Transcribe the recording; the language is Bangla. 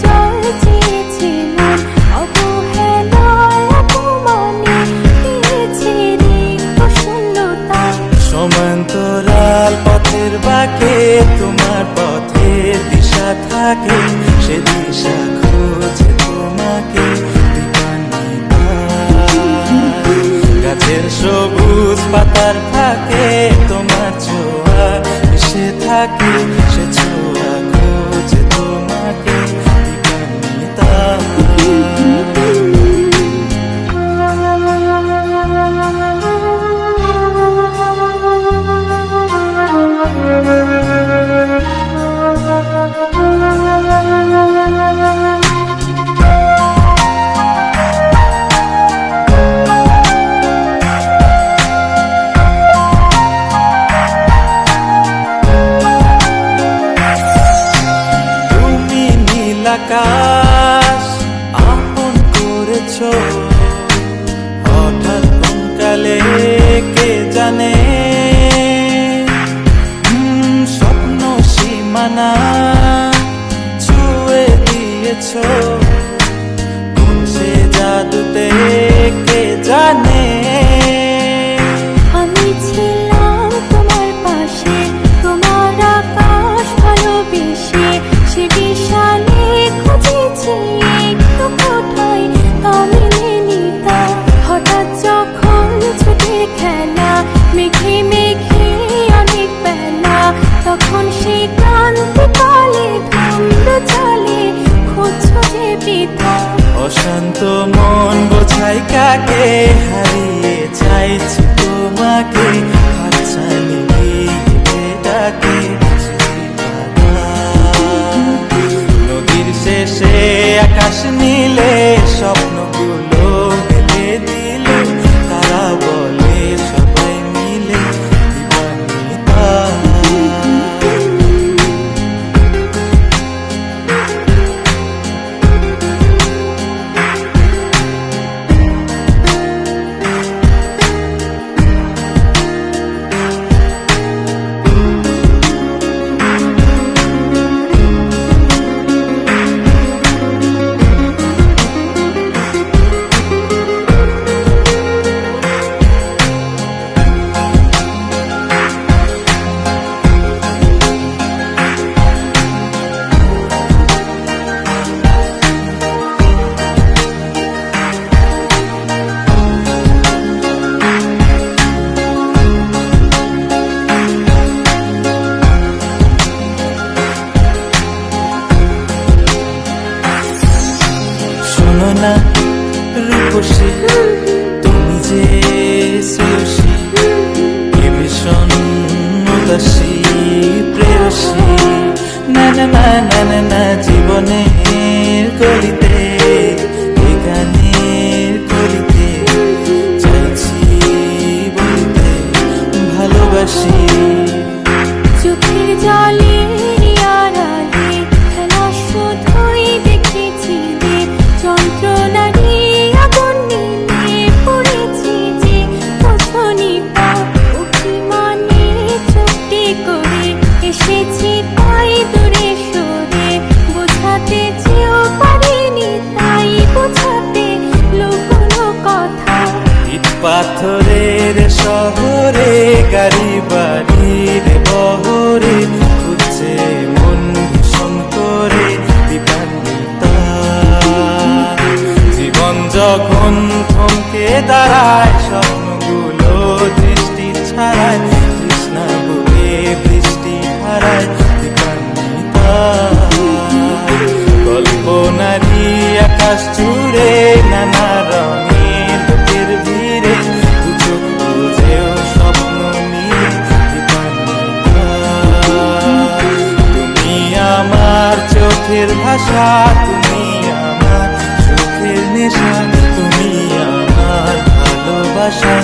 জল চেয়েছে মন, অবহেলায় অপমানে পেয়েছে রিক্ত শূন্যতা। সমান্তরাল পথের বাঁকে তোমার পথের দিশা থাকে, সে দিশা খোঁজে তোমাকে গাছের সবুজ পাতার ফাঁকে তোমার ছোঁয়া এসে থাকে, সে ছোঁয়া খোঁজে তোমাকে দিবানিতা। আকাশ আপন করেছ হঠাৎ কোন কালে কে জানে, স্বপ্ন সীমানা ছুঁয়ে দিয়েছ কোন সে জাদুতে কে জানে। আমি ছিলাম তোমার পাশে, তোমার আকাশ ভালোবেসে, সে বিশালে খুঁজেছি একটু কোথায় তা মেলেনি তা। হঠাৎ যখন ছুটে খেলা মেঘে মেঘে অনেক বেলা, তখন সে ক্রান্তিকালে ধুম্র চলে খুঁজছো যে পিতা। অশান্ত মন বোঝাই কাকে হারিয়ে চাইছি তোমাকে, হাতছানি দিয়ে ডাকে নদীর শেষে আকাশ নীলে স্বপ্নগুলো মেলে দিলে, তারা বলে সবাই মিলে দিবানিতা। শোনো না রূপসী, তুমি যে শ্রেয়সী, কে ভীষণ উদাসী প্রেয়সী। না না না না না না, জীবনের গলিতে এ গানের কলিতে চাইছি বলতে ভালোবাসি। চোখের জলে আড়ালে খেলা শুধুই দেখেছি রে, যন্ত্রণারে আগুন নিয়ে পড়েছি যে বোঝনি তা। অভিমানে চুপটি করে এসেছি তাই দূরে সরে, বোঝাতে চেয়েও পারিনি তাই বোঝাতে লুকোনো কথা। ইট পাথরের শহরে গাড়ি বাড়ির বহরে খুঁজছে মন ভীষণ করে দিবানিতা। জীবন যখন থমকে দাঁড়ায় স্বপ্নগুলো দৃষ্টি ছাড়ায়, তৃষ্ণা বলে বৃষ্টি হারায় দিবানিতা। কল্পনারি আকাশ জুড়ে নানা রঙে লোকের ভিড়ে, চোখ বুঝেও স্বপ্ন নিয়ে দিবানিতা। তুমি আমার চোখের ভাষা, তুমি আমার চোখের নেশা, তুমি আমার ভালোবাসা।